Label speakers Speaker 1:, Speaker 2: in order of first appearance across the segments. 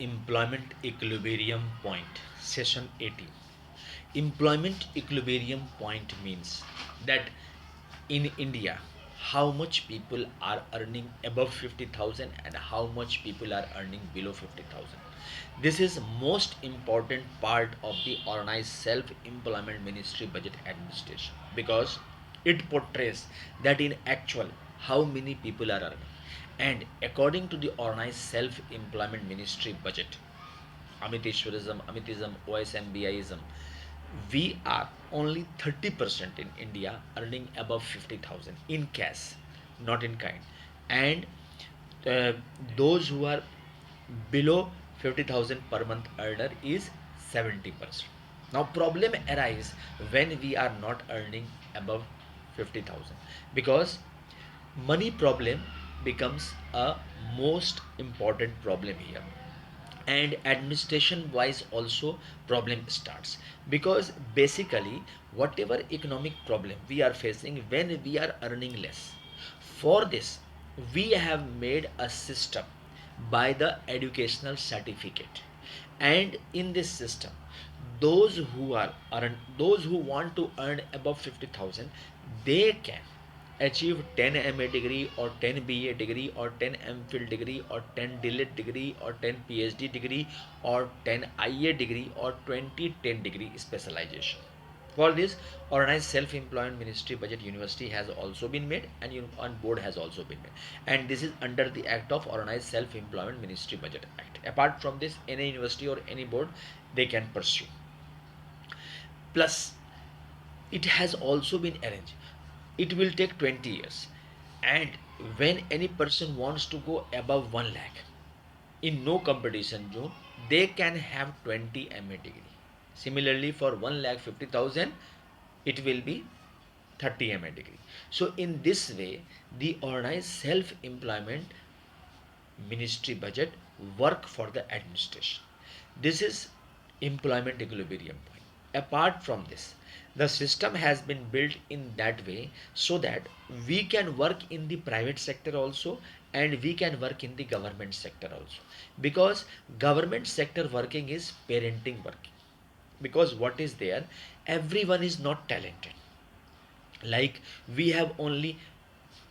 Speaker 1: Employment Equilibrium Point, Session 18. Employment Equilibrium Point means that in India, how much people are earning above 50,000 and how much people are earning below 50,000. This is most important part of the organized self-employment ministry budget administration because it portrays that in actual how many people are earning, and according to the organized self-employment ministry budget, Amitism, OSMBIism, we are only 30% in India earning above 50,000 in cash, not in kind. And uh, those who are below 50,000 per month earner is 70%. Now problem arise when we are not earning above 50,000 because money problem becomes a most important problem here, and administration wise also problem starts because basically whatever economic problem we are facing when we are earning less, for this we have made a system by the educational certificate. And in this system, those who want to earn above 50,000, they can achieve 10 MA degree or 10 BA degree or 10 MPhil degree or 10 DLED degree or 10 PhD degree or 10 IA degree or 20 10 degree specialization. For this, organized self-employment ministry budget university has also been made, and on board has also been made, and this is under the act of organized self-employment ministry budget act. Apart from this, any university or any board, they can pursue. Plus, it has also been arranged, it will take 20 years, and when any person wants to go above 1 lakh in no competition zone, they can have 20 MA degree. Similarly, for 1 lakh 50,000, it will be 30 MA degree. So in this way, the organized self-employment ministry budget work for the administration. This is employment equilibrium point. Apart from this, the system has been built in that way so that we can work in the private sector also, and we can work in the government sector also, because government sector working is parenting working. Because what is there, everyone is not talented. Like, we have only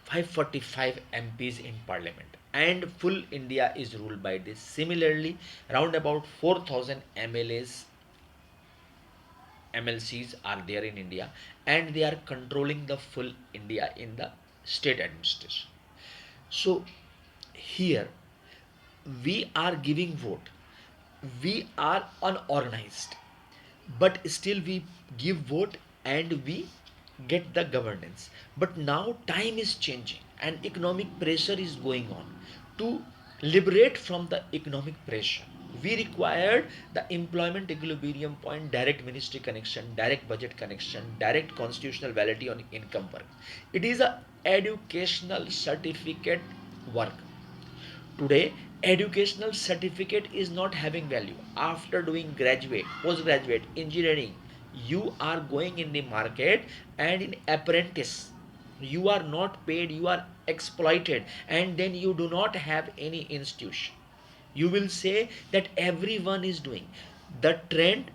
Speaker 1: 545 MPs in parliament, and full India is ruled by this. Similarly, around about 4,000 MLAs, MLCs are there in India, and they are controlling the full India in the state administration. So here we are giving vote, we are unorganized, but still we give vote and we get the governance. But now time is changing and economic pressure is going on. To liberate from the economic pressure, we required the employment equilibrium point, direct ministry connection, direct budget connection, direct constitutional validity on income work. It is a educational certificate work. Today, educational certificate is not having value. After doing graduate, postgraduate, engineering, you are going in the market and in apprentice. You are not paid, you are exploited, and then you do not have any institution. You will say that everyone is doing. The trend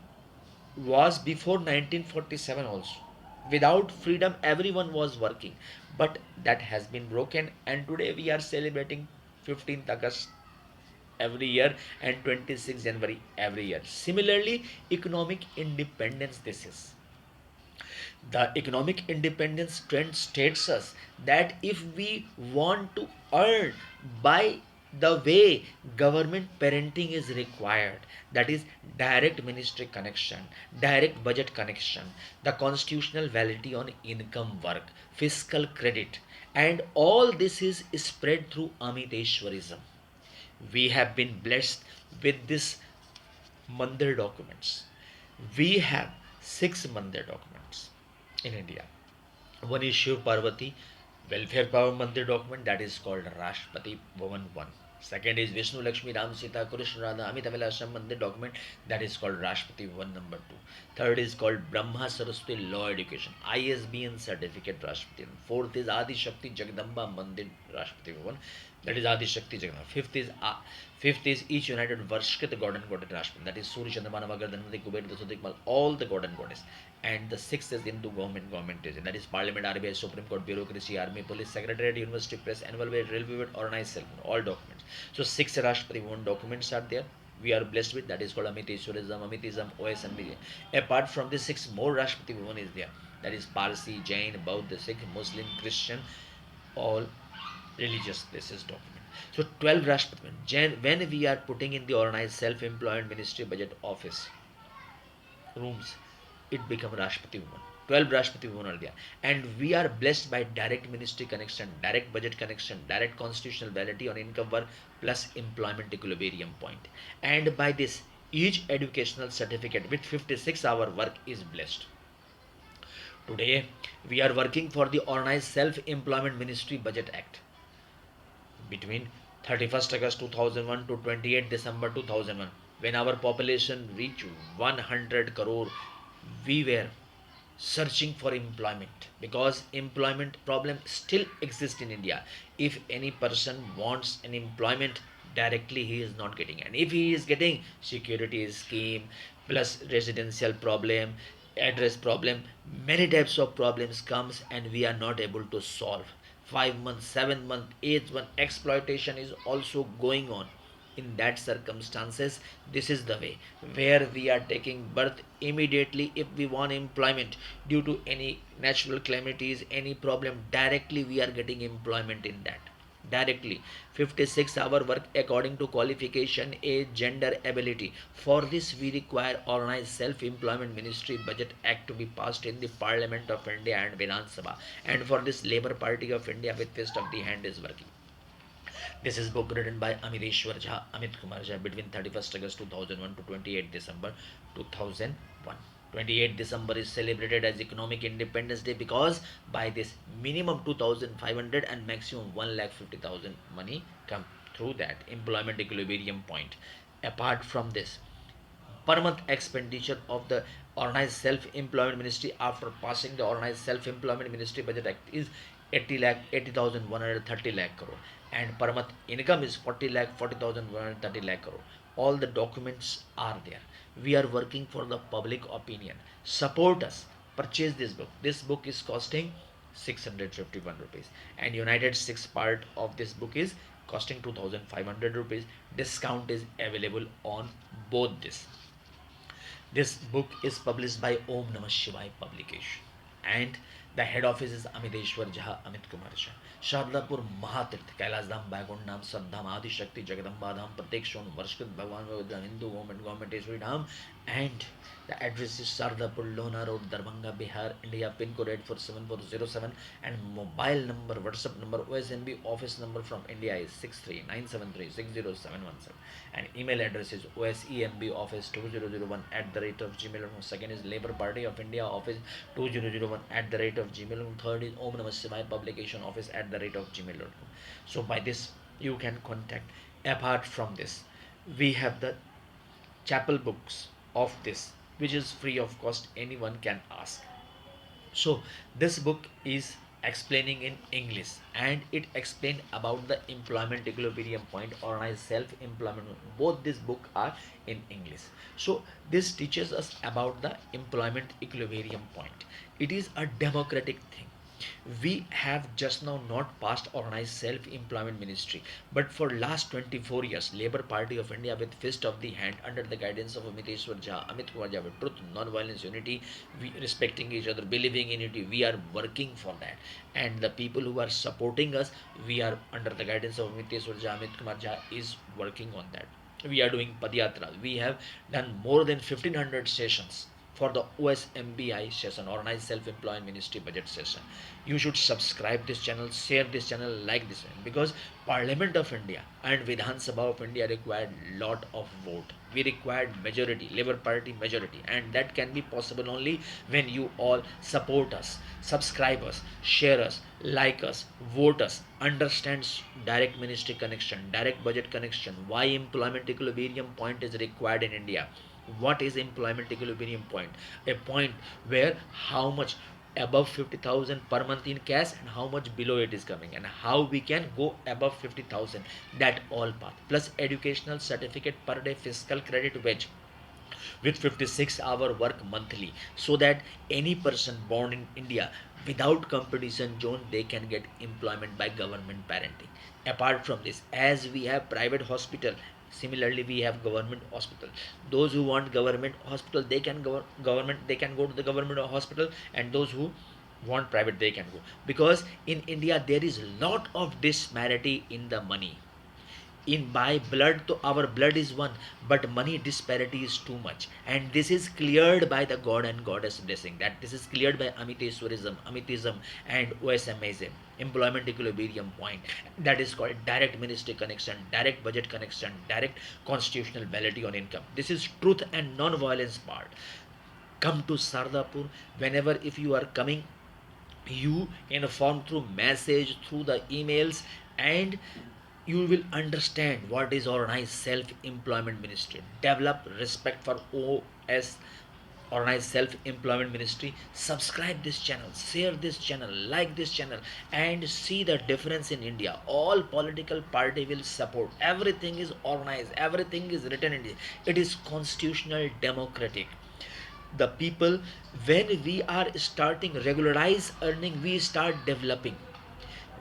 Speaker 1: was before 1947 also. Without freedom, everyone was working. But that has been broken, and today we are celebrating 15th August every year and 26th January every year. Similarly, economic independence, this is. The economic independence trend states us that if we want to earn by the way government parenting is required, that is direct ministry connection, direct budget connection, the constitutional validity on income work, fiscal credit, and all this is spread through Amiteshwarism. We have been blessed with this Mandir documents. We have six Mandir documents in India. One is Shiv Parvati Welfare Power Mandir document, that is called Rashtrapati Bhavan 1. Second is Vishnu Lakshmi Ram Sita Krishna Radha Amita Vilasam Mandir document, that is called Rashtrapati Bhavan number 2. Third is called Brahma Saraswati Law Education ISBN certificate Rashtrapati. Fourth is Adi Shakti Jagdamba Mandir Rashtrapati Bhavan, that is Adi Shakti Jagdamba. Fifth is each united Varshkrit god and goddess Rashtrakuta. That is Surya, Chandra, Navagar, Dhanvati, Kuber, Dasodikmal, all the god and goddess. And the sixth is Hindu government, government is that is Parliament, RBI, Supreme Court, bureaucracy, army, police, secretariat, university, press, annual way, railway, organized cell, all documents. So six Rashtrapati Bhavan documents are there. We are blessed with that is called Amiteshwarism, Amitism, OSNB. Apart from this, six more Rashtrapati Bhavan is there. That is Parsi, Jain, Buddha, Sikh, Muslim, Christian, all religious places document. So 12 Rashtrapati. When we are putting in the organized self-employed ministry budget office rooms, it become Rashtrapati woman. 12 Rashtrapati women are there. And we are blessed by direct ministry connection, direct budget connection, direct constitutional validity on income work plus employment equilibrium point. And by this, each educational certificate with 56-hour work is blessed. Today, we are working for the Organized Self-Employment Ministry Budget Act between 31st August 2001 to 28th December 2001. When our population reached 100 crore, we were searching for employment because employment problem still exists in India. If any person wants an employment directly, he is not getting, and if he is getting, security scheme plus residential problem, address problem, many types of problems comes and we are not able to solve. 5 months, 7 months, 8 months exploitation is also going on. In that circumstances, this is the way where we are taking birth immediately. If we want employment due to any natural calamities, any problem, directly we are getting employment in that directly. 56-hour work according to qualification, age, gender, ability. For this we require organized self-employment ministry budget act to be passed in the Parliament of India and Vidhan Sabha. And for this, Labour Party of India with fist of the hand is working. This is book written by Amiteshwar Jha, Amit Kumar Jha between 31st August 2001 to 28th December 2001. 28th December is celebrated as Economic Independence Day because by this minimum 2,500 and maximum 1,50,000 money come through that employment equilibrium point. Apart from this, per month expenditure of the organized self-employment ministry after passing the organized self-employment ministry budget act is 80 lakh 80,130 lakh crore, and per month income is 40 lakh 40,130 lakh crore. All the documents are there. We are working for the public opinion. Support us, purchase this book. This book is costing 651 rupees, and United Six part of this book is costing 2,500 rupees. Discount is available on both this book is published by Om Namah Shivaya Publication, and the head office is Amiteshwar Jha, Amit Kumar Jha. Shardapur महातीर्थ Kailash धाम बैकुंठ धाम सद्धाम आदि शक्ति जगदम्बा धाम प्रत्येक सोन वर्षकृत भगवान Hindu government गवर्नमेंटेश्वरी धाम. And the address is Shardapur Lona Road, Darbhanga, Bihar, India. Pin code 84747, and mobile number, WhatsApp number, OSNB office number from India is 63973607117, and email address is osemboffice2001 at the rate of gmail.com. Second is Labour Party of India office 2001 at the rate of gmail.com. Third is Om Namah Shivaya Publication office at the rate of gmail.com. So by this you can contact. Apart from this, we have the chapel books of this, which is free of cost, anyone can ask. So this book is explaining in English, and it explain about the employment equilibrium point, organized self-employment. Both this book are in English. So this teaches us about the employment equilibrium point. It is a democratic thing. We have just now not passed organized self-employment ministry, but for last 24 years, Labour Party of India with fist of the hand under the guidance of Amiteshwar Jha, Amit Kumar Jha, with truth, non-violence, unity, we respecting each other, believing in unity, we are working for that. And the people who are supporting us, we are under the guidance of Amiteshwar Jha, Amit Kumar Jha is working on that. We are doing Padyatra. We have done more than 1500 sessions for the OSMBI session, Organized Self-Employed Ministry Budget session. You should subscribe this channel, share this channel, like this channel, because Parliament of India and Vidhan Sabha of India required lot of vote. We required majority, Labour Party majority, and that can be possible only when you all support us, subscribe us, share us, like us, vote us, understands direct ministry connection, direct budget connection, why employment equilibrium point is required in India. What is employment equilibrium point? A point where how much above 50,000 per month in cash and how much below it is coming, and how we can go above 50,000, that all path, plus educational certificate per day, fiscal credit wage with 56-hour work monthly, so that any person born in India without competition zone, they can get employment by government parenting. Apart from this, as we have private hospital, similarly we have government hospital. Those who want government hospital, they can government, they can go to the government hospital, and those who want private, they can go, because in India there is a lot of disparity in the money. In by blood, to our blood is one, but money disparity is too much, and this is cleared by the god and goddess blessing, that this is cleared by amitism and osmism, employment equilibrium point, that is called direct ministry connection, direct budget connection, direct constitutional validity on income. This is truth and non-violence part. Come to Sardapur whenever, if you are coming, you inform through message, through the emails, and you will understand what is organized self-employment ministry. Develop respect for OS, organized self-employment ministry. Subscribe this channel, share this channel, like this channel, and see the difference in India. All political party will support. Everything is organized, everything is written in it. It is constitutional democratic. The people, when we are starting regularize earning, we start developing.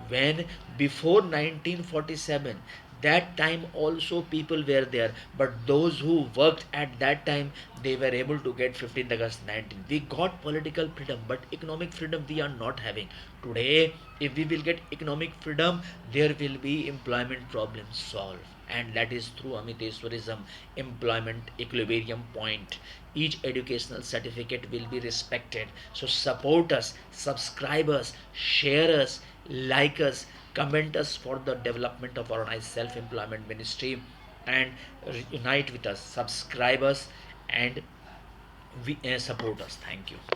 Speaker 1: When before 1947, that time also people were there, but those who worked at that time, they were able to get 15th August 19. We got political freedom, but economic freedom we are not having today. If we will get economic freedom, there will be employment problems solved, and that is through Amiteswarism, employment equilibrium point. Each educational certificate will be respected. So support us, subscribe us, share us, like us, comment us for the development of organized self-employment ministry, and unite with us, subscribe us, and we support us. Thank you.